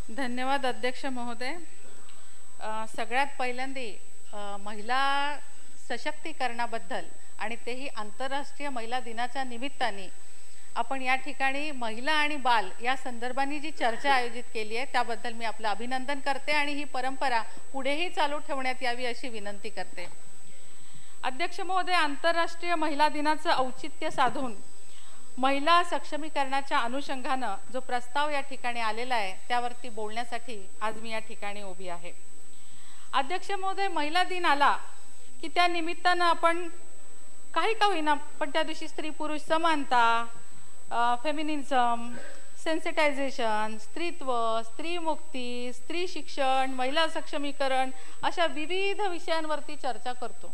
धन्यवाद अध्यक्ष महोदय। सगळ्यात पहिल्यांदा महिला सशक्तीकरणाबद्दल आणि तेही आंतरराष्ट्रीय महिला दिनाच्या निमित्ताने आपण या ठिकाणी महिला आणि बाल या संदर्भाने जी चर्चा आयोजित केली आहे त्याबद्दल मी आपलं अभिनंदन करते आणि ही परंपरा पुढेही चालू ठेवण्यात यावी अशी विनंती करते। अध्यक्ष महोदय, आंतरराष्ट्रीय महिला दिनाचं औचित्य साधून महिला सक्षमीकरणाच्या अनुषंगाने जो प्रस्ताव या ठिकाणी आलेला आहे त्यावरती बोलण्यासाठी आज मी या ठिकाणी उभी आहे। अध्यक्ष महोदय, महिला दिन आला की त्या निमित्ताने आपण काही का होईना पण त्या दिवशी स्त्री पुरुष समानता, फेमिनिझम, सेन्सिटायझेशन, स्त्रीत्व, स्त्री मुक्ती, स्त्री शिक्षण, महिला सक्षमीकरण अशा विविध विषयांवरती चर्चा करतो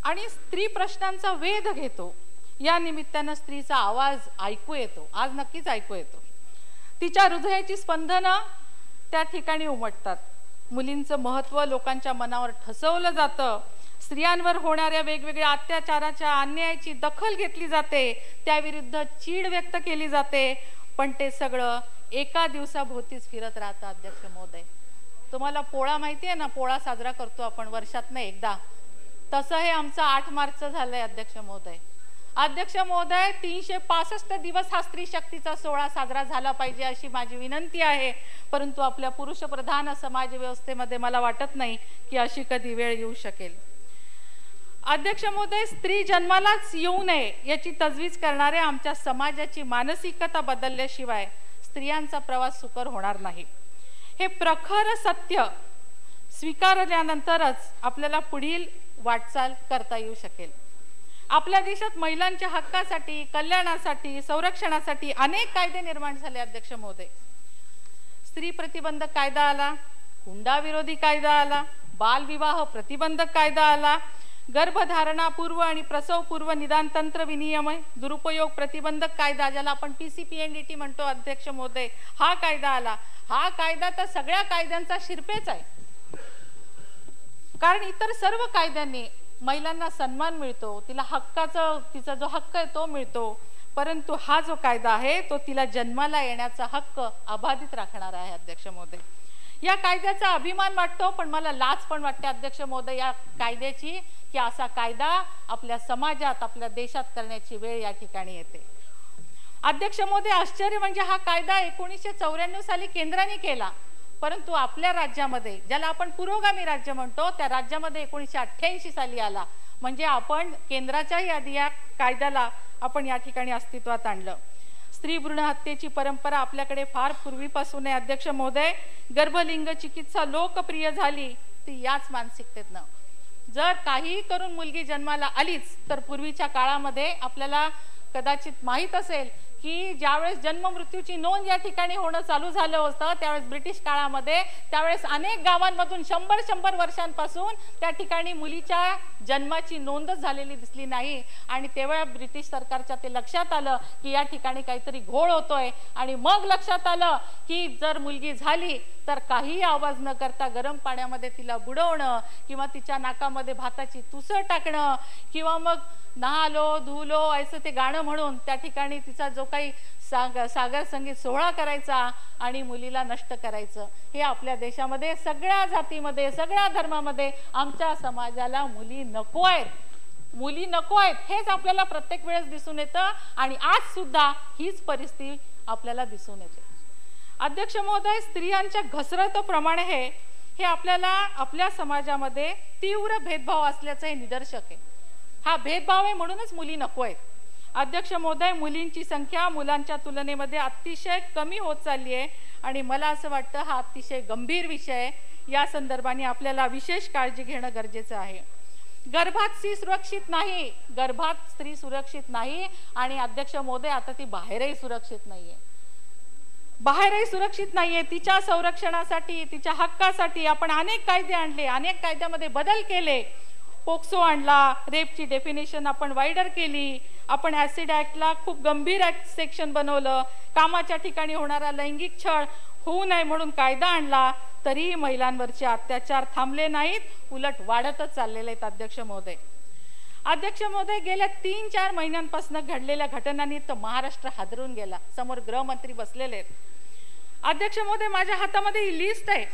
आणि स्त्री प्रश्नांचा वेध घेतो। या निमित्ताने स्त्रीचा आवाज ऐकू येतो, आज नक्कीच ऐकू येतो। तिच्या हृदयाची स्पंदनं त्या ठिकाणी उमटतात। मुलींचं महत्त्व लोकांच्या मनावर ठसवलं जातं। स्त्रियांवर होणाऱ्या वेगवेगळ्या अत्याचाराच्या, अन्यायाची दखल घेतली जाते, त्याविरुद्ध चीड व्यक्त केली जाते, पण ते सगळं एका दिवसाभोवतीच फिरत राहतं। अध्यक्ष महोदय, तुम्हाला पोळा माहिती आहे ना, पोळा साजरा करतो आपण वर्षातनं एकदा, तसं हे आमचं 8 मार्चचं झालंय। अध्यक्ष महोदय, 365 दिवस हा स्त्री शक्तीचा सोहळा साजरा झाला पाहिजे अशी माझी विनंती आहे। परंतु आपल्या पुरुष प्रधान समाज व्यवस्थेमध्ये मला वाटत नाही की अशी कधी वेळ येऊ शकेल। अध्यक्ष महोदय, स्त्री जन्मालाच येऊ नये याची तजवीज करणाऱ्या आमच्या समाजाची मानसिकता बदलल्याशिवाय स्त्रियांचा प्रवास सुकर होणार नाही। हे प्रखर सत्य स्वीकारल्यानंतरच आपल्याला पुढील वाटचाल करता येऊ शकेल। आपल्या देशात महिलांच्या हक्कासाठी, कल्याणासाठी, संरक्षणासाठी अनेक कायदे निर्माण झाले। अध्यक्ष महोदय, स्त्री प्रतिबंधक कायदा आला, हुंडा विरोधी कायदा आला, बालविवाह प्रतिबंधक कायदा आला, गर्भधारणापूर्व आणि प्रसवपूर्व निदान तंत्र विनियमन दुरुपयोग प्रतिबंधक कायदा ज्याला आपण PCPNDT म्हणतो अध्यक्ष महोदय, हा कायदा आला। हा कायदा तर सगळ्या कायद्यांचा शिरपेच आहे, कारण इतर सर्व कायद्यांनी महिलांना सन्मान मिळतो, तिचा जो हक्क आहे तो मिळतो, परंतु हा जो कायदा आहे तो तिला जन्माला येण्याचा हक्क अबाधित राखणार आहे। अध्यक्ष महोदय, या कायद्याचा अभिमान वाटतो, पण मला लाज पण वाटते अध्यक्ष महोदय या कायद्याची, की असा कायदा आपल्या समाजात, आपल्या देशात करण्याची वेळ या ठिकाणी येते। अध्यक्ष महोदय, आश्चर्य म्हणजे हा कायदा 1994 साली केंद्राने केला, परंतु आपल्या राज्यामध्ये, ज्याला आपण पुरोगामी राज्य म्हणतो, त्या राज्यामध्ये 1988 साली आला। म्हणजे आपण केंद्राच्याही आधी या कायद्याला आपण या ठिकाणी अस्तित्वात आणलं। स्त्री भ्रूण हत्येची परंपरा आपल्याकडे फार पूर्वीपासून आहे। अध्यक्ष महोदय, गर्भलिंग चिकित्सा लोकप्रिय झाली ती याच मानसिकतेतनं। जर काही करून मुलगी जन्माला आलीच तर पूर्वीच्या काळामध्ये आपल्याला कदाचित माहीत असेल की ज्यावेळेस जन्म मृत्यूची नोंद या ठिकाणी होणं चालू झालं होतं त्यावेळेस ब्रिटिश काळामध्ये, त्यावेळेस अनेक गावांमधून 100 वर्षांपासून त्या ठिकाणी मुलीच्या जन्माची नोंदच झालेली दिसली नाही। आणि तेव्हा ब्रिटिश सरकारच्या ते लक्षात आलं की या ठिकाणी काहीतरी घोळ होतोय, आणि मग लक्षात आलं की जर मुलगी झाली तर काही आवाज न करता गरम पाण्यामध्ये तिला बुडवणं, किंवा तिच्या नाकामध्ये भाताची तुसं टाकणं, किंवा मग नहालो धुलो असं ते गाणं म्हणून त्या ठिकाणी तिचा जो काही सागर संगीत सोहळा करायचा आणि मुलीला नष्ट करायचं। हे आपल्या देशामध्ये सगळ्या जातीमध्ये, सगळ्या धर्मामध्ये आमच्या समाजाला मुली नको आहेत, मुली नको आहेत हेच आपल्याला प्रत्येक वेळेस दिसून येतं, आणि आज सुद्धा हीच परिस्थिती आपल्याला दिसून येते। अध्यक्ष महोदय, स्त्रियांच्या घसरतीप्रमाणे हे आपल्याला आपल्या समाजामध्ये तीव्र भेदभाव असल्याचं हे निदर्शक आहे। हा भेदभाव आहे म्हणूनच मुली नको आहेत। अध्यक्ष महोदय, मुलींची संख्या मुलांच्या तुलनेमध्ये अतिशय कमी होत चालली आहे, आणि मला असं वाटतं हा अतिशय गंभीर विषय आहे। या संदर्भाने आपल्याला विशेष काळजी घेणं गरजेचं आहे। गर्भात स्त्री सुरक्षित नाही, गर्भात स्त्री सुरक्षित नाही, आणि अध्यक्ष महोदय आता ती बाहेरही सुरक्षित नाहीये, बाहेरही सुरक्षित नाहीये। तिच्या संरक्षणासाठी, तिच्या हक्कासाठी आपण अनेक कायदे आणले, अनेक कायद्यामध्ये बदल केले। पोक्सो आणला, रेपची डेफिनेशन आपण वाईडर केली, आपण ऍसिड ऍक्टला खूप गंभीर सेक्शन बनवलं, कामाच्या ठिकाणी होणारा लैंगिक छळ होऊ नये म्हणून कायदा आणला, तरीही महिलांवरचे अत्याचार थांबले नाहीत, उलट वाढतच चाललेले आहेत। अध्यक्ष महोदय, गेल्या 3-4 महिन्यांपासून घडलेल्या घटनांनी तर महाराष्ट्र हादरून गेला। समोर गृहमंत्री बसलेले आहेत। अध्यक्ष महोदय, माझ्या हातामध्ये ही लिस्ट आहे.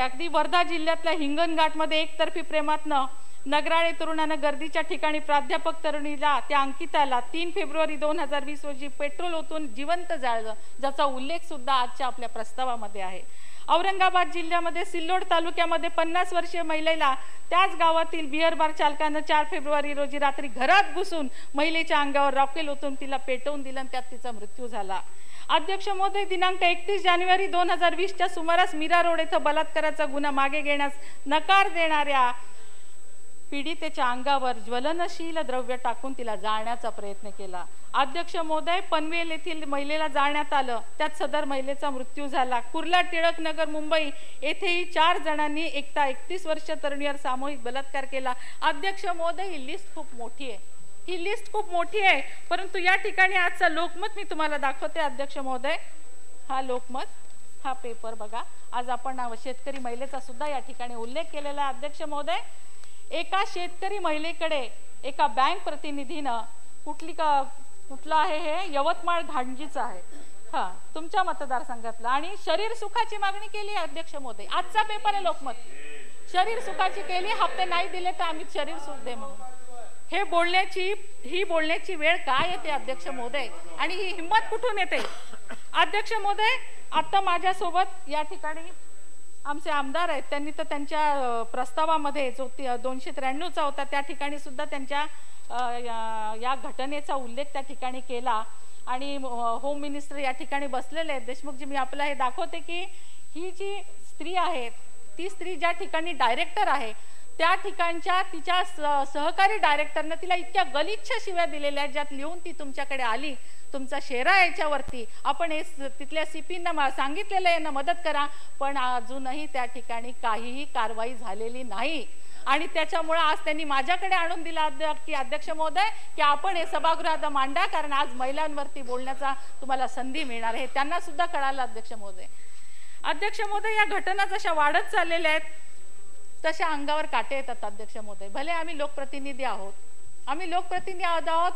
अगदी वर्धा जिल्ह्यातल्या हिंगणघाटमध्ये एकतर्फी प्रेमातनं नगराळे तरुणानं गर्दीच्या ठिकाणी प्राध्यापक तरुणीला, त्या अंकिताला 3 फेब्रुवारी 2020 रोजी पेट्रोल ओतून जिवंत जाळलं, ज्याचा उल्लेख सुद्धा आजच्या आपल्या प्रस्तावामध्ये आहे. औरंगाबाद जिल्ह्यामध्ये सिल्लोड तालुक्यामध्ये 50 वर्षीय महिलेला त्याच गावातील बिअर बार चालकानं 4 फेब्रुवारी रोजी रात्री घरात घुसून महिलेच्या अंगावर रॉकेल ओतून तिला पेटवून दिलं आणि त्यात तिचा मृत्यू झाला. अध्यक्ष महोदय, दिनांक 31 जानेवारी 2020च्या सुमारास मीरा रोड येथे बलात्काराचा गुन्हा मागे घेण्यास नकार देणाऱ्या पीडितेच्या अंगावर ज्वलनशील द्रव्य टाकून तिला जाळण्याचा प्रयत्न केला. अध्यक्ष महोदय, पनवेल येथील महिलेला जाळण्यात आलं, त्यात सदर महिलेचा मृत्यू झाला. कुर्ला, टिळक नगर, मुंबई येथेही 4 जणांनी एकता 31 वर्षीय तरुणीवर सामूहिक बलात्कार केला. अध्यक्ष महोदय, ही लिस्ट खूप मोठी आहे. परंतु या ठिकाणी आजचा लोकमत मी तुम्हाला दाखवते. अध्यक्ष महोदय, हा लोकमत, हा पेपर बघा. आज आपण शेतकरी महिलेचा सुद्धा या ठिकाणी उल्लेख केलेला आहे. अध्यक्ष महोदय, एका शेतकरी महिलेकडे एका बँक प्रतिनिधीनं कुठलं आहे हे, यवतमाळ घांजीचं आहे, हा तुमच्या मतदारसंघातला, आणि शरीर सुखाची मागणी केली. अध्यक्ष महोदय, आजचा पेपर आहे लोकमत. शरीर सुखाची केली, हप्ते नाही दिले तर आम्ही शरीर सुख दे म्हणून. ही बोलण्याची वेळ काय येते अध्यक्ष महोदय, आणि ही हिंमत कुठून येते? अध्यक्ष महोदय, आता माझ्यासोबत या ठिकाणी आमचे आमदार आहेत. त्यांनी तर त्यांच्या प्रस्तावामध्ये जो 293चा होता त्या ठिकाणी सुद्धा त्यांच्या या घटनेचा उल्लेख त्या ठिकाणी केला, आणि होम मिनिस्टर या ठिकाणी बसलेले आहेत. देशमुखजी, मी आपल्याला हे दाखवते की ही जी स्त्री आहे, ती स्त्री ज्या ठिकाणी डायरेक्टर आहे त्या ठिकाणच्या तिच्या सहकारी डायरेक्टरने तिला इतक्या गलिच्छ शिव्या दिलेल्या आहेत, ज्यात लिहून ती तुमच्याकडे आली. तुमचा शेरा याच्यावरती आपण तिथल्या सीपींना सांगितलेलं यांना मदत करा, पण अजूनही त्या ठिकाणी काहीही कारवाई झालेली नाही. आणि त्याच्यामुळे आज त्यांनी माझ्याकडे आणून दिला की अध्यक्ष महोदय, की आपण हे सभागृहात मांडा, कारण आज महिलांवरती बोलण्याचा तुम्हाला संधी मिळणार आहे. त्यांना सुद्धा कळालं. अध्यक्ष महोदय, या घटना जशा वाढत चाललेल्या आहेत तशा अंगावर काटे येतात. अध्यक्ष महोदय, भले आम्ही लोकप्रतिनिधी आहोत,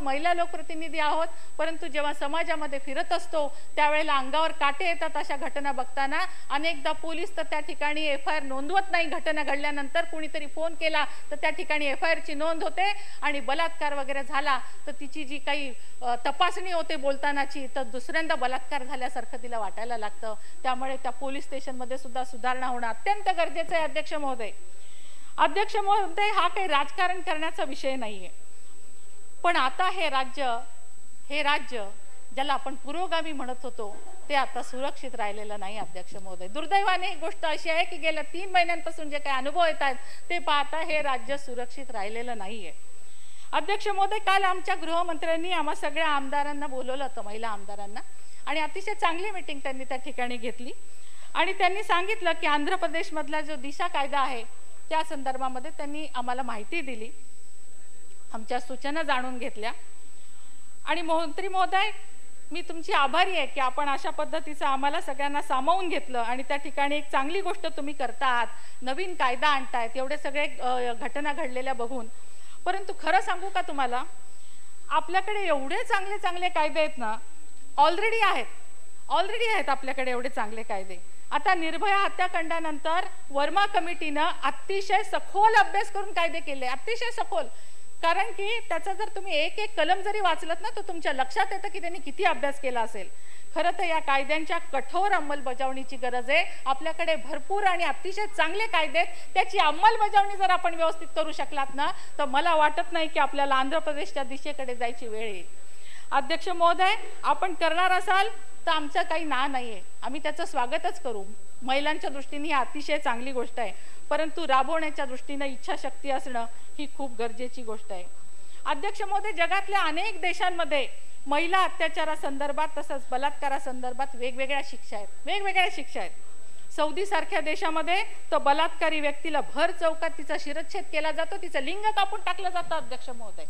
महिला लोकप्रतिनिधी आहोत, परंतु जेव्हा समाजामध्ये फिरत असतो त्यावेळेला अंगावर काटे येतात. अशा घटना बघताना अनेकदा पोलीस तर त्या ठिकाणी FIR नोंदवत नाही. घटना घडल्यानंतर कुणीतरी फोन केला तर त्या ठिकाणी FIRची नोंद होते, आणि बलात्कार वगैरे झाला तर तिची जी काही तपासणी होते बोलतानाची, तर दुसऱ्यांदा बलात्कार झाल्यासारखं तिला वाटायला लागतं. त्यामुळे त्या पोलीस स्टेशनमध्ये सुद्धा सुधारणा होणं अत्यंत गरजेचं आहे. अध्यक्ष महोदय, हा काही राजकारण करण्याचा विषय नाहीये, पण आता हे राज्य ज्याला आपण पुरोगामी म्हणत होतो ते आता सुरक्षित राहिलेलं नाही. अध्यक्ष महोदय, दुर्दैवाने ही गोष्ट अशी आहे की गेल्या 3 महिन्यांपासून जे काही अनुभव येत आहेत ते पाहता हे राज्य सुरक्षित राहिलेलं नाहीये. अध्यक्ष महोदय, काल आमच्या गृहमंत्र्यांनी आम्हा सगळ्या आमदारांना बोलवलं होतं, महिला आमदारांना, आणि अतिशय चांगली मीटिंग त्यांनी त्या ठिकाणी घेतली. आणि त्यांनी सांगितलं की आंध्र प्रदेशमधला जो दिशा कायदा आहे त्या संदर्भामध्ये त्यांनी आम्हाला माहिती दिली, आमच्या सूचना जाणून घेतल्या. आणि मंत्री महोदय, मी तुमची आभारी आहे की आपण अशा पद्धतीचं आम्हाला सगळ्यांना सामावून घेतलं, आणि त्या ठिकाणी एक चांगली गोष्ट तुम्ही करता आहात, नवीन कायदा आणतायत एवढे सगळे घटना घडलेल्या बघून. परंतु खरं सांगू का तुम्हाला, आपल्याकडे एवढे चांगले कायदे आहेत ना, ऑलरेडी आहेत आपल्याकडे एवढे चांगले कायदे. आता निर्भया हत्याकांडानंतर वर्मा कमिटीनं अतिशय सखोल अभ्यास करून कायदे केले, अतिशय सखोल. कारण की त्याचा जर तुम्ही एक कलम जरी वाचलत ना, तर तुमच्या लक्षात येतं की त्यांनी किती अभ्यास केला असेल. खरं तर या कायद्यांच्या कठोर अंमलबजावणीची गरज आहे. आपल्याकडे भरपूर आणि अतिशय चांगले कायदे आहेत, त्याची अंमलबजावणी जर आपण व्यवस्थित करू शकलात ना, तर मला वाटत नाही की आपल्याला आंध्र प्रदेशच्या दिशेकडे जायची वेळ येईल. अध्यक्ष महोदय, आपण करणार असाल तर आमचं काही ना नाहीये, आम्ही त्याचं स्वागतच करू. महिलांच्या दृष्टीने ही अतिशय चांगली गोष्ट आहे, परंतु राबवण्याच्या दृष्टीने इच्छाशक्ती असणं ही खूप गरजेची गोष्ट आहे. अध्यक्ष महोदय, जगातल्या अनेक देशांमध्ये महिला अत्याचारासंदर्भात तसंच बलात्कारासंदर्भात वेगवेगळ्या शिक्षा आहेत. सौदी सारख्या देशामध्ये तर बलात्कारी व्यक्तीला भर चौकात तिचा शिरच्छेद केला जातो, तिचं लिंग कापून टाकलं जातं. अध्यक्ष महोदय,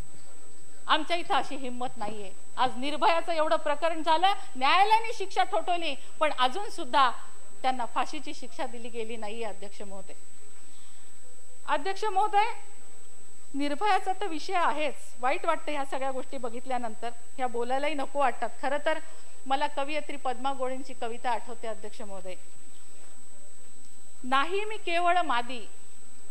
आमच्या इथं अशी हिंमत नाहीये. आज निर्भयाचं एवढं प्रकरण झालं, न्यायालयाने शिक्षा ठोठवली, पण अजून सुद्धा त्यांना फाशीची शिक्षा दिली गेली नाहीये. अध्यक्ष महोदय, निर्भयाचा तर विषय आहेच. वाईट वाटतं ह्या सगळ्या गोष्टी बघितल्यानंतर, ह्या बोलायलाही नको वाटतात. खरं तर मला कवयित्री पद्मा गोळेंची कविता आठवते अध्यक्ष महोदय. नाही मी केवळ मादी,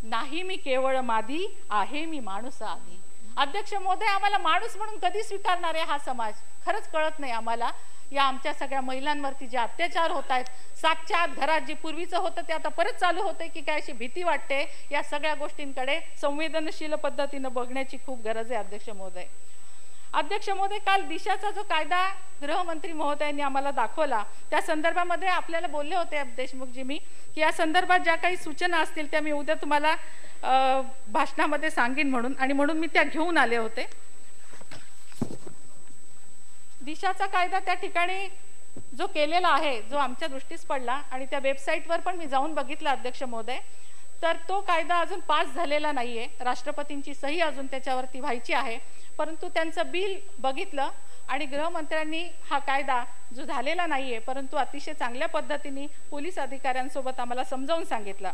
नाही मी केवळ मादी, आहे मी माणूस आधी. अध्यक्ष महोदय, आम्हाला माणूस म्हणून कधी स्वीकारणार आहे हा समाज? खरंच कळत नाही आम्हाला. या आमच्या सगळ्या महिलांवरती जे अत्याचार होत आहेत, 7च्या आत घरात जे पूर्वीचं होतं ते आता परत चालू होतंय की काय अशी भीती वाटते. या सगळ्या गोष्टींकडे संवेदनशील पद्धतीनं बघण्याची खूप गरज आहे अध्यक्ष महोदय. अध्यक्ष महोदय, काल दिशाचा जो कायदा गृहमंत्री महोदयांनी आम्हाला दाखवला त्या संदर्भामध्ये आपल्याला बोलले होते देशमुखजी मी की या संदर्भात ज्या काही सूचना असतील त्या मी उद्या तुम्हाला भाषणामध्ये सांगेन म्हणून मी त्या घेऊन आले होते. दिशाचा कायदा त्या ठिकाणी जो केलेला आहे, जो आमच्या दृष्टीस पडला आणि त्या वेबसाईटवर पण मी जाऊन बघितलं अध्यक्ष महोदय, तर तो कायदा अजून पास झालेला नाहीये. राष्ट्रपतींची सही अजून त्याच्यावरती व्हायची आहे. परंतु त्यांचं बिल बघितलं आणि गृहमंत्र्यांनी हा कायदा जो झालेला नाहीये परंतु अतिशय चांगल्या पद्धतीने पोलीस अधिकाऱ्यांसोबत आम्हाला समजावून सांगितलं.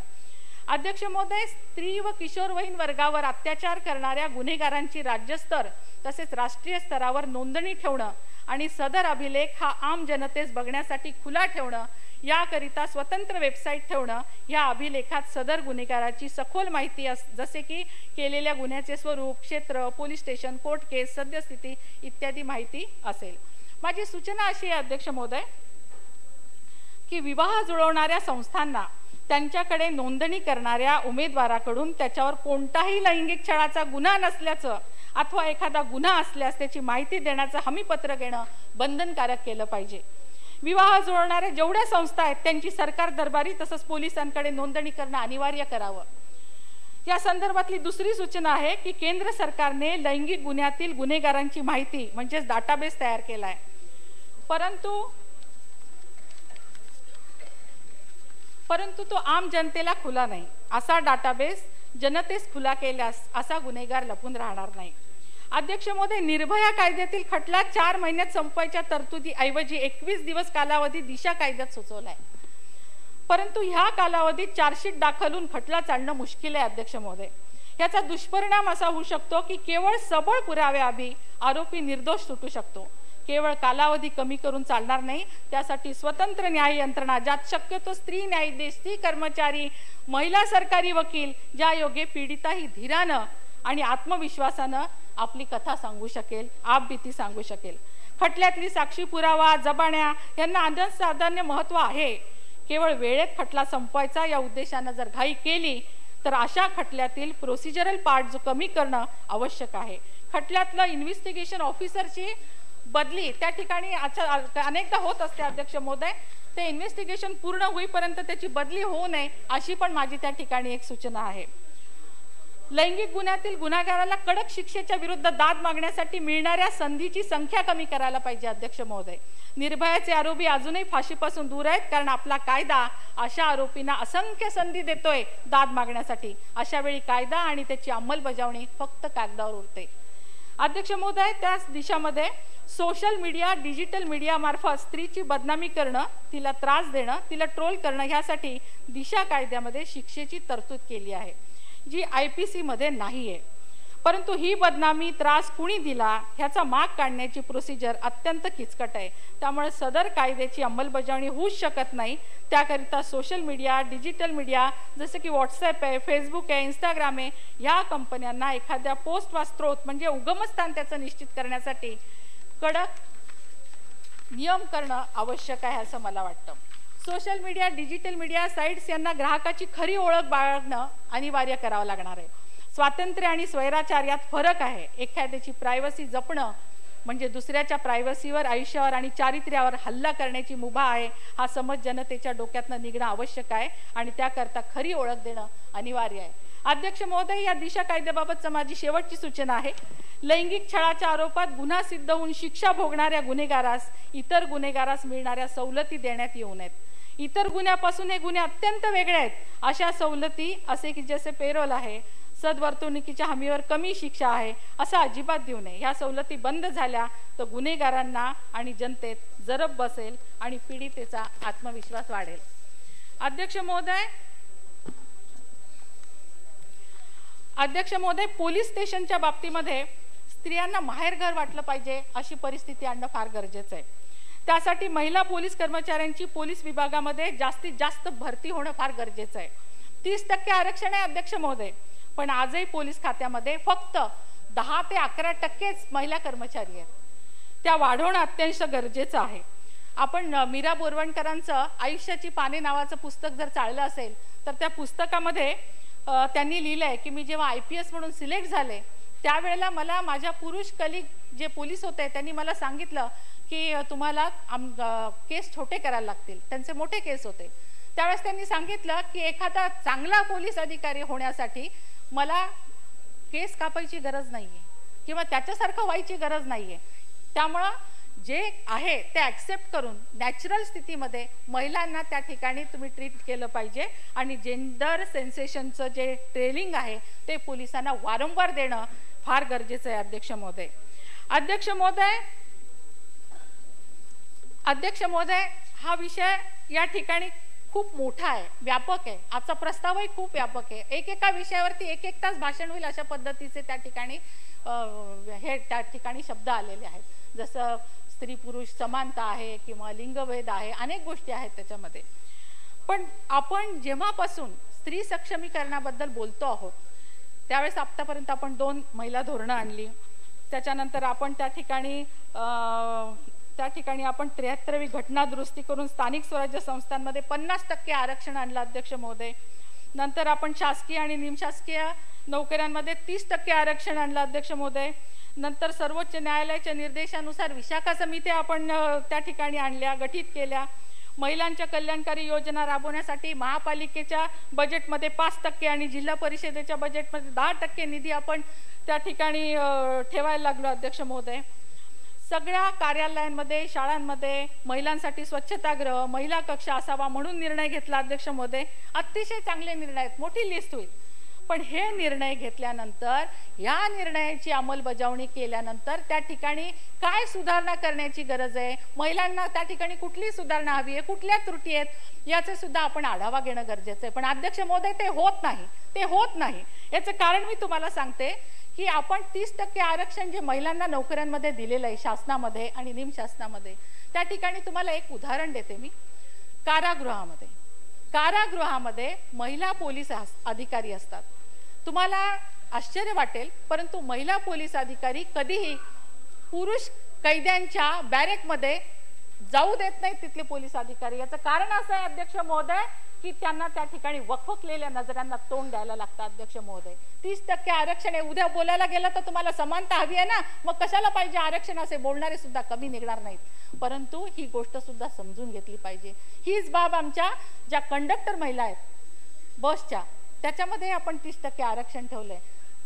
अध्यक्ष महोदय, स्त्री व किशोरवयीन वर्गावर अत्याचार करणाऱ्या गुन्हेगारांची राज्यस्तर तसेच राष्ट्रीय स्तरावर नोंदणी ठेवणं आणि सदर अभिलेख हा आम जनतेस बघण्यासाठी खुला ठेवणं, याकरिता स्वतंत्र वेबसाईट ठेवणं, या अभिलेखात सदर गुन्हेगाराची सखोल माहिती जसे की केलेल्या गुन्ह्याचे स्वरूप, क्षेत्र, पोलीस स्टेशन, कोर्ट केस, सद्यस्थिती इत्यादी माहिती असेल. माझी सूचना अशी आहे अध्यक्ष महोदय की विवाह जुळवणाऱ्या संस्थांना त्यांच्याकडे नोंदणी करणाऱ्या उमेदवाराकडून त्याच्यावर कोणताही लैंगिक छळाचा गुन्हा नसल्याचं अथवा एखादा गुन्हा असल्यास त्याची माहिती देण्याचं हमीपत्र घेणं बंधनकारक केलं पाहिजे. विवाह जुळवणाऱ्या जेवढ्या संस्था आहेत त्यांची सरकार दरबारी तसंच पोलिसांकडे नोंदणी करणं अनिवार्य करावं. या संदर्भातली दुसरी सूचना आहे की केंद्र सरकारने लैंगिक गुन्ह्यातील गुन्हेगारांची माहिती म्हणजेच डाटाबेस तयार केला आहे. परंतु तो आम जनतेला खुला नाही. असा डाटाबेस जनतेस खुला केल्यास असा गुन्हेगार लपून राहणार नाही. अध्यक्ष महोदय, निर्भया कायद्यातील खटला 4 महिन्यात संपवायच्या तरतुदी ऐवजी 21 दिवस कालावधी दिशा कायद्यात सुचवलाय. परंतु ह्या कालावधीत चार्जशीट दाखल होऊन खटला चालणं मुश्किल आहे अध्यक्ष महोदय. याचा दुष्परिणाम असा होऊ शकतो की केवळ सबळ पुराव्याअभावी आरोपी निर्दोष सुटू शकतो. केवळ कालावधी कमी करून चालणार नाही. त्यासाठी स्वतंत्र न्याय यंत्रणा, ज्यात शक्यतो स्त्री न्यायाधीश, स्त्री कर्मचारी, महिला सरकारी वकील, ज्या योगे पीडिता ही धीरानं आणि आत्मविश्वासानं आपली कथा सांगू शकेल, आपबीती सांगू शकेल. खटल्यातली साक्षी पुरावा, जबान्या यांना अनन्यसाधारण महत्त्व आहे. केवळ वेळेत खटला संपवायचा या उद्देशानं जर घाई केली तर अशा खटल्यातील प्रोसिजरल पार्ट जो कमी करणं आवश्यक आहे. खटल्यातलं इन्व्हेस्टिगेशन ऑफिसरची बदली त्या ठिकाणी अनेकदा होत असते अध्यक्ष महोदय. ते इन्व्हेस्टिगेशन पूर्ण होईपर्यंत त्याची बदली होऊ नये अशी पण माझी त्या ठिकाणी एक सूचना आहे. लैंगिक गुन्ह्यातील गुन्हेगाराला कडक शिक्षेच्या विरुद्ध दाद मागण्यासाठी मिळणाऱ्या संधीची संख्या कमी करायला पाहिजे अध्यक्ष महोदय. निर्भयाचे आरोपी अजूनही फाशीपासून दूर आहेत कारण आपला कायदा अशा आरोपींना असंख्य संधी देतोय दाद मागण्यासाठी. अशा वेळी कायदा आणि त्याची अंमलबजावणी फक्त कागदावर उरते. अध्यक्ष महोदय, त्याच दिशामध्ये सोशल मीडिया, डिजिटल मीडिया मार्फत स्त्रीची बदनामी करणं, तिला त्रास देणं, तिला ट्रोल करणं ह्यासाठी दिशा कायद्यामध्ये शिक्षेची तरतूद केली आहे जी IPC मध्ये नाहीये. परंतु ही बदनामी, त्रास कुणी दिला ह्याचा माग काढण्याची प्रोसिजर अत्यंत किचकट आहे. त्यामुळे सदर कायद्याची अंमलबजावणी होऊच शकत नाही. त्याकरिता सोशल मीडिया, डिजिटल मीडिया जसे की व्हॉट्सॲप आहे, फेसबुक आहे, इंस्टाग्राम आहे, ह्या कंपन्यांना एखाद्या पोस्ट वा स्त्रोत म्हणजे उगमस्थान त्याचं निश्चित करण्यासाठी कडक नियम करणं आवश्यक आहे असं मला वाटतं. Social media, digital media sites यांना ग्राहकाची खरी ओळख बाळगणं अनिवार्य करावं लागणार आहे. स्वातंत्र्य आणि स्वैराचार यात फरक आहे. एखाद्याची प्रायव्हसी जपणं म्हणजे दुसऱ्याच्या प्रायव्हसीवर, आयुष्यावर आणि चारित्र्यावर हल्ला करण्याची मुभा आहे. हा समज जनतेच्या डोक्यातनं निघणं आवश्यक आहे आणि त्याकरता खरी ओळख देणं अनिवार्य आहे. अध्यक्ष महोदय, या दिशा कायद्याबाबत माझी शेवटची सूचना आहे. लैंगिक छळाच्या आरोपात गुन्हा सिद्ध होऊन शिक्षा भोगणाऱ्या गुन्हेगारास इतर गुन्हेगारास मिळणाऱ्या सवलती देण्यात येऊ नयेत. इतर गुन्ह्यापासून हे गुन्हे अत्यंत वेगळे आहेत. अशा सवलती असे की जसे पेरोल आहे, सदवर्तणुकीच्या हमीवर कमी शिक्षा आहे, असं अजिबात देऊ नये. ह्या सवलती बंद झाल्या तर गुन्हेगारांना आणि जनतेत जरब बसेल आणि पीडितेचा आत्मविश्वास वाढेल. अध्यक्ष महोदय, पोलीस स्टेशनच्या बाबतीमध्ये स्त्रियांना माहेरघर वाटलं पाहिजे अशी परिस्थिती आणणं फार गरजेचं आहे. त्यासाठी महिला पोलीस कर्मचाऱ्यांची पोलीस विभागामध्ये जास्तीत जास्त भरती होणं फार गरजेचं आहे. 30% आरक्षण आहे अध्यक्ष महोदय, पण आजही पोलीस खात्यामध्ये फक्त 10 ते 11% महिला कर्मचारी आहेत. त्या वाढवणं अत्यंत गरजेचं आहे. आपण मीरा बोरवणकरांचं आयुष्याची पाने नावाचं पुस्तक जर चाललं असेल तर त्या पुस्तकामध्ये त्यांनी लिहिलंय की मी जेव्हा IPS म्हणून सिलेक्ट झाले त्यावेळेला मला माझ्या पुरुष कलीग जे पोलीस होते त्यांनी मला सांगितलं की तुम्हाला केस छोटे करायला लागतील. त्यांचे मोठे केस होते. त्यावेळेस त्यांनी सांगितलं की एखादा चांगला पोलीस अधिकारी होण्यासाठी मला केस कापायची गरज नाहीये किंवा त्याच्यासारखं व्हायची गरज नाहीये. त्यामुळं जे आहे ते ॲक्सेप्ट करून नॅचरल स्थितीमध्ये महिलांना त्या ठिकाणी तुम्ही ट्रीट केलं पाहिजे आणि जेंडर सेन्सेशनचं जे ट्रेनिंग आहे ते पोलिसांना वारंवार देणं फार गरजेचं आहे. अध्यक्ष महोदय हा विषय या ठिकाणी खूप मोठा आहे, व्यापक आहे. आजचा प्रस्तावही खूप व्यापक आहे. एकेका विषयावरती एक तास भाषण होईल अशा पद्धतीचे त्या ठिकाणी शब्द आलेले आहेत. जसं स्त्री पुरुष समानता आहे किंवा लिंगभेद आहे, अनेक गोष्टी आहेत त्याच्यामध्ये. पण आपण जेव्हापासून स्त्री सक्षमीकरणाबद्दल बोलतो आहोत त्यावेळेस आतापर्यंत आपण 2 महिला धोरणं आणली. त्याच्यानंतर आपण त्या ठिकाणी आपण 73वी घटना दुरुस्ती करून स्थानिक स्वराज्य संस्थांमध्ये 50% आरक्षण आणलं अध्यक्ष महोदय. नंतर आपण शासकीय आणि निमशासकीय नोकऱ्यांमध्ये 30% आरक्षण आणलं अध्यक्ष महोदय. नंतर सर्वोच्च न्यायालयाच्या निर्देशानुसार विशाखा समित्या आपण त्या ठिकाणी आणल्या, गठीत केल्या. महिलांच्या कल्याणकारी योजना राबवण्यासाठी महापालिकेच्या बजेटमध्ये 5% आणि जिल्हा परिषदेच्या बजेटमध्ये 10% निधी आपण त्या ठिकाणी ठेवायला लागलो अध्यक्ष महोदय. सगळ्या कार्यालयांमध्ये शाळांमध्ये महिलांसाठी स्वच्छतागृह, महिला कक्ष असावा म्हणून निर्णय घेतला अध्यक्ष महोदय. अतिशय चांगले निर्णय आहेत, मोठी लिस्ट होईल. पण हे निर्णय घेतल्यानंतर या निर्णयाची अंमलबजावणी केल्यानंतर त्या ठिकाणी काय सुधारणा करण्याची गरज आहे, महिलांना त्या ठिकाणी कुठली सुधारणा हवी आहे, कुठल्या त्रुटी आहेत याचे सुद्धा आपण आढावा घेणं गरजेचं आहे. पण अध्यक्ष महोदय ते होत नाही. याचं कारण मी तुम्हाला सांगते की आपण 30% आरक्षण जे महिलांना नोकऱ्यांमध्ये दिलेलं आहे शासनामध्ये आणि निमशासनामध्ये, त्या ठिकाणी तुम्हाला एक उदाहरण देते मी. कारागृहामध्ये महिला पोलीस अधिकारी असतात. तुम्हाला आश्चर्य वाटेल परंतु महिला पोलीस अधिकारी कधीही पुरुष कैद्यांच्या बॅरेकमध्ये जाऊ देत नाहीत तिथले पोलीस अधिकारी. याचं कारण असं आहे अध्यक्ष महोदय की त्यांना त्या ठिकाणी वखवकलेल्या नजरांना तोंड द्यायला लागतं अध्यक्ष महोदय. 30% आरक्षण आहे, उद्या बोलायला गेलं तर तुम्हाला समानता हवी आहे ना, मग कशाला पाहिजे आरक्षण, असे बोलणारे सुद्धा कमी निघणार नाहीत. परंतु ही गोष्ट सुद्धा समजून घेतली पाहिजे. हीच बाब आमच्या ज्या कंडक्टर महिला आहेत बसच्या त्याच्यामध्ये आपण 30% आरक्षण ठेवलंय.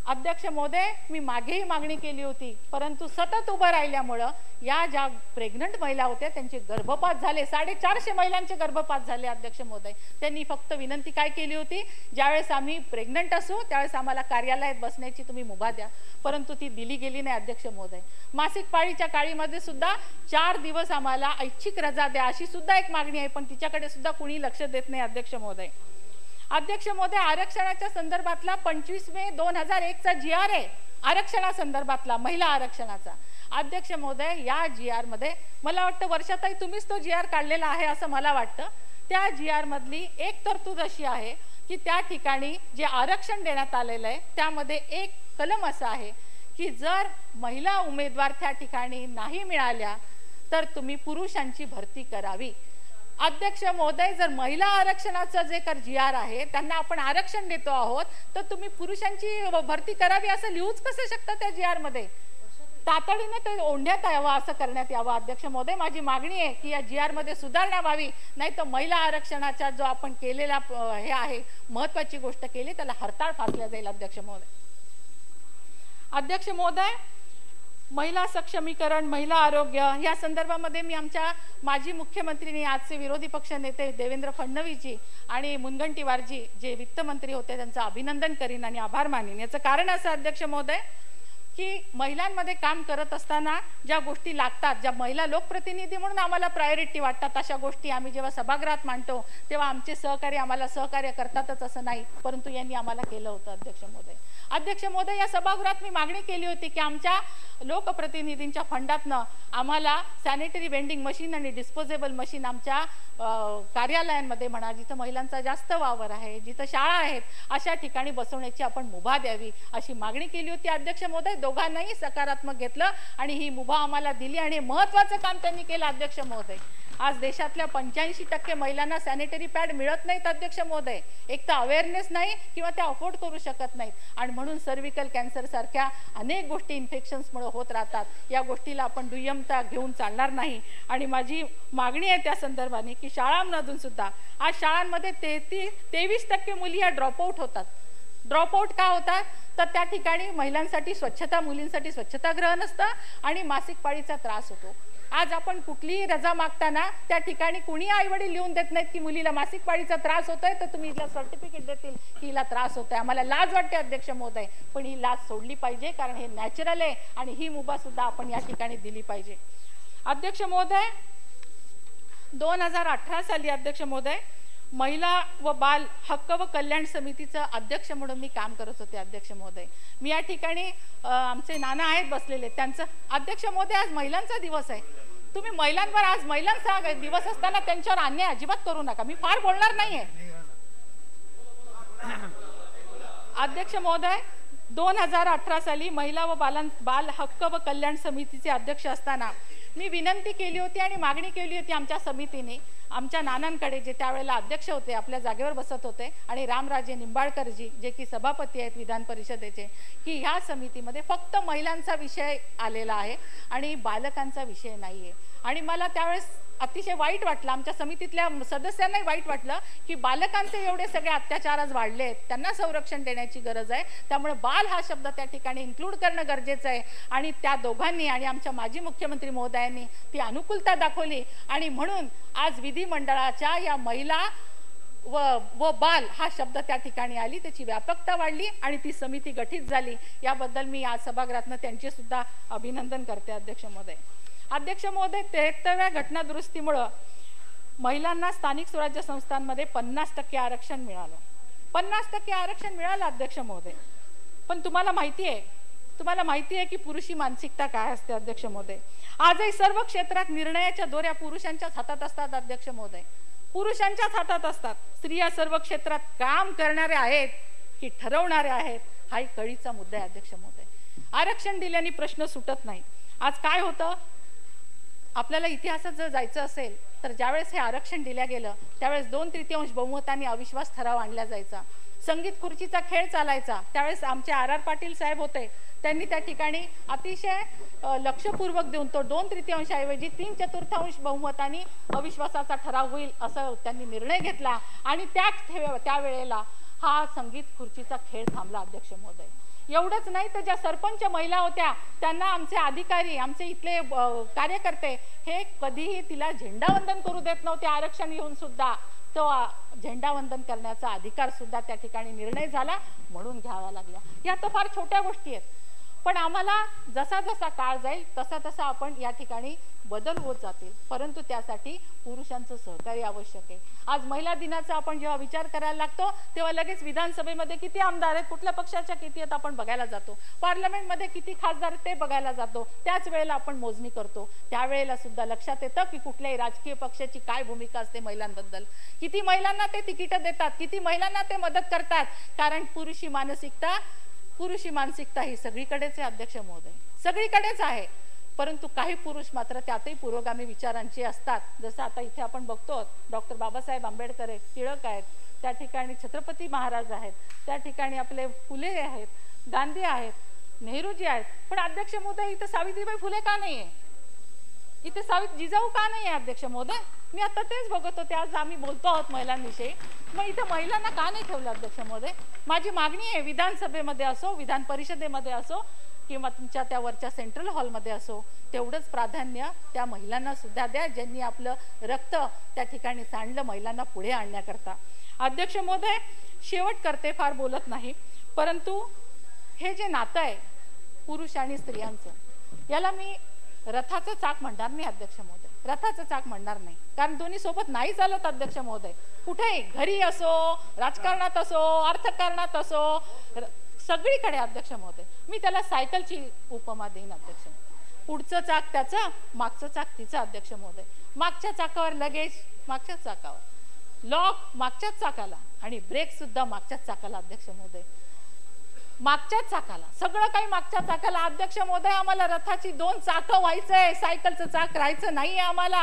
अध्यक्ष महोदय मी मागेही मागणी केली होती परंतु सतत उभं राहिल्यामुळं या ज्या प्रेग्नंट महिला होत्या त्यांचे गर्भपात झाले. 450 महिलांचे गर्भपात झाले अध्यक्ष महोदय. त्यांनी फक्त विनंती काय केली होती, ज्यावेळेस आम्ही प्रेग्नंट असू त्यावेळेस आम्हाला कार्यालयात बसण्याची तुम्ही मुभा द्या, परंतु ती दिली गेली नाही अध्यक्ष महोदय. मासिक पाळीच्या काळीमध्ये सुद्धा 4 दिवस आम्हाला ऐच्छिक रजा द्या अशी सुद्धा एक मागणी आहे, पण तिच्याकडे सुद्धा कुणी लक्ष देत नाही अध्यक्ष महोदय. अध्यक्ष महोदय आरक्षणाच्या संदर्भातला 25 मे 2001चा GR आहे आरक्षणासंदर्भातला, महिला आरक्षणाचा. अध्यक्ष महोदय या GR मध्ये मला वाटतं वर्षाताई तुम्हीच तो GR काढलेला आहे असं मला वाटतं. त्या GR मधली एक तरतूद अशी आहे की त्या ठिकाणी जे आरक्षण देण्यात आलेलं आहे त्यामध्ये एक कलम असा आहे की जर महिला उमेदवार त्या ठिकाणी नाही मिळाल्या तर तुम्ही पुरुषांची भरती करावी. अध्यक्ष महोदय जर महिला आरक्षणाचं जे GR आहे त्यांना आपण आरक्षण देतो आहोत तर तुम्ही पुरुषांची भरती करावी असं लिहूच कसं शकता त्या GR मध्ये. तातडीने ते ओढण्यात यावं, असं करण्यात यावं अध्यक्ष महोदय. माझी मागणी आहे की या GR मध्ये सुधारणा व्हावी, नाही तर महिला आरक्षणाचा जो आपण केलेला हे आहे महत्वाची गोष्ट केली त्याला हरताळ फासल्या जाईल अध्यक्ष महोदय. अध्यक्ष महोदय महिला सक्षमीकरण, महिला आरोग्य या संदर्भामध्ये मी आमच्या माजी मुख्यमंत्रींनी आजचे विरोधी पक्ष नेते देवेंद्र फडणवीसजी आणि मुनगंटीवारजी जे वित्तमंत्री होते त्यांचं अभिनंदन करीन आणि आभार मानेन. याचं कारण असं अध्यक्ष महोदय की महिलांमध्ये काम करत असताना ज्या गोष्टी लागतात, ज्या महिला लोकप्रतिनिधी म्हणून आम्हाला प्रायोरिटी वाटतात, अशा गोष्टी आम्ही जेव्हा सभागृहात मांडतो तेव्हा आमचे सहकारी आम्हाला सहकार्य करतातच असं नाही, परंतु यांनी आम्हाला केलं होतं. अध्यक्ष महोदय, या सभागृहात मी मागणी केली होती की आमच्या लोकप्रतिनिधींच्या फंडातनं आम्हाला सॅनिटरी वेंडिंग मशीन आणि डिस्पोजेबल मशीन आमच्या कार्यालयांमध्ये म्हणा, जिथं महिलांचा जास्त वावर आहे, जिथं शाळा आहेत, अशा ठिकाणी बसवण्याची आपण मुभा द्यावी अशी मागणी केली होती. अध्यक्ष महोदय, दोघांनाही सकारात्मक घेतलं आणि ही मुभा आम्हाला दिली आणि महत्त्वाचं काम त्यांनी केलं. अध्यक्ष महोदय, आज देशातल्या 85% महिलांना सॅनिटरी पॅड मिळत नाहीत. अध्यक्ष महोदय, एक तर अवेअरनेस नाही किंवा त्या अफोर्ड करू शकत नाहीत आणि म्हणून सर्व्हिकल कॅन्सर सारख्या अनेक गोष्टी इन्फेक्शन्समुळे होत राहतात. या गोष्टीला आपण दुय्यमता घेऊन चालणार नाही आणि माझी मागणी आहे त्या संदर्भाने की शाळांमधून सुद्धा आज शाळांमध्ये 23% मुली या ड्रॉपआउट होतात. ड्रॉपआउट का होतात? तर त्या ठिकाणी महिलांसाठी स्वच्छता, मुलींसाठी स्वच्छतागृह नसतं आणि मासिक पाळीचा त्रास होतो. आज आपण कुठलीही रजा मागताना त्या ठिकाणी कुणी आईवडील लिहून देत नाहीत की मुलीला मासिक पाळीचा त्रास होतोय तर तुम्ही हिला सर्टिफिकेट देतील की हिला त्रास होतोय. आम्हाला लाज वाटते अध्यक्ष महोदय, पण ही लाज सोडली पाहिजे कारण हे नॅचरल आहे आणि ही मुभा सुद्धा आपण या ठिकाणी दिली पाहिजे. अध्यक्ष महोदय, 2018 साली अध्यक्ष महोदय महिला व बाल हक्क व कल्याण समितीचं अध्यक्ष म्हणून मी काम करत होते. अध्यक्ष महोदय, मी या ठिकाणी आमचे नाना आहेत बसलेले, त्यांचं अध्यक्ष महोदय आज महिलांचा दिवस आहे. तुम्ही महिलांवर आज महिलांचा दिवस असताना त्यांच्यावर अन्याय अजिबात करू नका. मी फार बोलणार नाहीये. अध्यक्ष महोदय, 2018 साली महिला व बाल हक्क व कल्याण समितीचे अध्यक्ष असताना मी विनंती केली होती आणि मागणी केली होती आमच्या समितीने आमच्या नानांकडे, जे त्यावेळेला अध्यक्ष होते, आपल्या जागेवर बसत होते, आणि रामराजे निंबाळकरजी जे की सभापती आहेत विधान परिषदेचे, की ह्या समितीमध्ये फक्त महिलांचा विषय आलेला आहे आणि बालकांचा विषय नाहीये. आणि मला त्यावेळेस अतिशय वाईट वाटलं, आमच्या समितीतल्या सदस्यांनाही वाईट वाटलं की बालकांचे एवढे सगळे अत्याचार आज वाढले आहेत, त्यांना संरक्षण देण्याची गरज आहे, त्यामुळे बाल हा शब्द त्या ठिकाणी इन्क्लूड करणं गरजेचं आहे. आणि त्या दोघांनी आणि आमच्या माजी मुख्यमंत्री महोदयांनी ती अनुकूलता दाखवली आणि म्हणून आज विधिमंडळाच्या या महिला व बाल हा शब्द त्या ठिकाणी आली, त्याची व्यापकता वाढली आणि ती समिती गठीत झाली. याबद्दल मी आज सभागृहातनं त्यांचे सुद्धा अभिनंदन करते. अध्यक्ष महोदय, 73व्या घटना दुरुस्तीमुळे महिलांना स्थानिक स्वराज्य संस्थांमध्ये 50% आरक्षण मिळालं. 50% आरक्षण मिळालं अध्यक्ष महोदय. पण तुम्हाला माहिती आहे की पुरुषी मानसिकता काय असते. अध्यक्ष महोदय, आजही सर्व क्षेत्रात निर्णयाच्या दोऱ्या पुरुषांच्याच हातात असतात. अध्यक्ष महोदय, पुरुषांच्याच हातात असतात. स्त्रिया सर्व क्षेत्रात काम करणारे आहेत की ठरवणारे आहेत, हाही कळीचा मुद्दा आहे. अध्यक्ष महोदय, आरक्षण दिल्याने प्रश्न सुटत नाही. आज काय होतं, आपल्याला इतिहासात जर जायचं असेल तर ज्यावेळेस हे आरक्षण दिल्या गेलं त्यावेळेस 2/3 बहुमताने अविश्वास ठराव आणला जायचा. संगीत खुर्चीचा खेळ चालायचा. त्यावेळेस आमचे आर पाटील साहेब होते, त्यांनी त्या ठिकाणी अतिशय लक्षपूर्वक देऊन तो 2/3 ऐवजी 3/4 बहुमताने अविश्वासाचा ठराव होईल असं त्यांनी निर्णय घेतला आणि त्यावेळेला हा संगीत खुर्चीचा खेळ थांबला. अध्यक्ष महोदय, एवढंच नाही तर ज्या सरपंच महिला होत्या त्यांना आमचे अधिकारी, आमचे इथले कार्यकर्ते हे कधीही तिला झेंडावंदन करू देत नव्हते. आरक्षण येऊन सुद्धा तो झेंडावंदन करण्याचा अधिकार सुद्धा त्या ठिकाणी निर्णय झाला, म्हणून घ्यावा लागला. या तर फार छोट्या गोष्टी आहेत, पण आम्हाला जसा जसा काळ जाईल तसा तसा आपण या ठिकाणी बदल होत जातील, परंतु त्यासाठी पुरुषांचं सहकार्य आवश्यक आहे. आज महिला दिनाचा आपण जेव्हा विचार करायला लागतो तेव्हा लगेच विधानसभेमध्ये किती आमदार आहेत, कुठल्या पक्षाच्या किती आहेत आपण बघायला जातो, पार्लमेंटमध्ये किती खासदार ते बघायला जातो, त्याच वेळेला आपण मोजणी करतो. त्यावेळेला सुद्धा लक्षात येतं की कुठल्याही राजकीय पक्षाची काय भूमिका असते महिलांबद्दल, किती महिलांना ते तिकीट देतात, किती महिलांना ते मदत करतात. कारण पुरुषी मानसिकता ही सगळीकडेच आहे. अध्यक्ष महोदय, सगळीकडेच आहे, परंतु काही पुरुष मात्र त्यातही पुरोगामी विचारांचे असतात. जसं आता इथे आपण बघतो डॉक्टर बाबासाहेब आंबेडकर आहेत, टिळक आहेत, त्या ठिकाणी छत्रपती महाराज आहेत, त्या ठिकाणी आपले फुले आहेत, गांधी आहेत, नेहरूजी आहेत. पण अध्यक्ष महोदय, इथं सावित्रीबाई फुले का नाहीये, इथे जिजाऊ का नाही आहे. अध्यक्ष महोदय, मी आता तेच बघत होते, आज आम्ही बोलतो आहोत महिलांविषयी, मग इथं महिलांना का नाही ठेवलं. अध्यक्ष महोदय, माझी मागणी आहे विधानसभेमध्ये असो, विधान परिषदेमध्ये असो किंवा तुमच्या त्या वरच्या सेंट्रल हॉलमध्ये असो, तेवढंच प्राधान्य त्या महिलांना सुद्धा द्या ज्यांनी आपलं रक्त त्या ठिकाणी सांडलं महिलांना पुढे आणण्याकरता. अध्यक्ष महोदय, शेवट करते, फार बोलत नाही, परंतु हे जे नातं आहे पुरुष आणि स्त्रियांचं, याला मी रथाचं चाक म्हणणार नाही अध्यक्ष महोदय, रथाचं चाक म्हणणार नाही, कारण दोन्ही सोबत नाही चालत अध्यक्ष महोदय. कुठेही, घरी असो, राजकारणात असो, अर्थकारणात असो, सगळीकडे अध्यक्ष महोदय. मी त्याला सायकलची उपमा देईन अध्यक्ष महोदय. पुढचं चाक त्याचं, मागचं चाक तिचं अध्यक्ष महोदय. मागच्या चाकावर लगेज, मागच्या चाकावर लॉक, मागच्याच चाकाला, आणि ब्रेक सुद्धा मागच्याच चाकाला अध्यक्ष महोदय. मागच्याच चाकाला, सगळं काही मागच्या चाकाला अध्यक्ष महोदय. आम्हाला रथाची 2 चाकं व्हायचंय, सायकलचं चाक राहायचं नाहीये आम्हाला.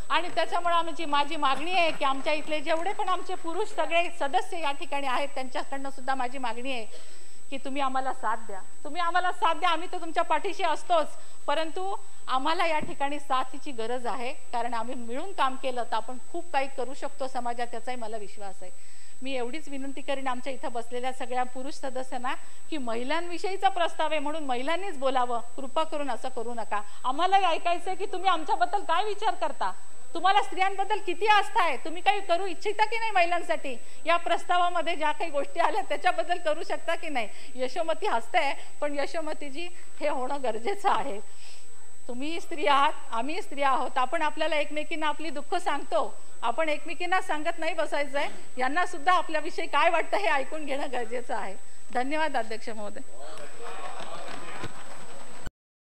आणि त्याच्यामुळे आमची माझी मागणी आहे की आमच्या इथले जेवढे पण आमचे पुरुष सगळे सदस्य या ठिकाणी आहेत त्यांच्याकडनं सुद्धा माझी मागणी आहे की तुम्ही आम्हाला साथ द्या, तुम्ही आम्हाला साथ द्या. आम्ही तर तुमच्या पाठीशी असतोच, परंतु आम्हाला या ठिकाणी साथीची गरज आहे, कारण आम्ही मिळून काम केलं तर आपण खूप काही करू शकतो समाजात, त्याचाही मला विश्वास आहे. मी एवढीच विनंती करीन आमच्या इथं बसलेल्या सगळ्या पुरुष सदस्यांना की महिलांविषयीचा प्रस्ताव आहे म्हणून महिलांनीच बोलावं, कृपा करून असं करू नका. आम्हाला ऐकायचंय की तुम्ही आमच्याबद्दल काय विचार करता, तुम्हाला स्त्रियांबद्दल किती आस्था आहे, तुम्ही काही करू इच्छिता की नाही महिलांसाठी. या प्रस्तावामध्ये ज्या काही गोष्टी आल्या त्याच्याबद्दल करू शकता की नाही. यशोमती हसते, पण यशोमतीजी हे होणं गरजेचं आहे. तुम्ही स्त्री आहात, आम्ही स्त्री आहोत, आपण आपल्याला एकमेकींना आपली दुःख सांगतो, आपण एकमेकींना सांगत नाही बसायचंय. यांना सुद्धा आपल्याविषयी काय वाटतं हे ऐकून घेणं गरजेचं आहे. धन्यवाद अध्यक्ष महोदय.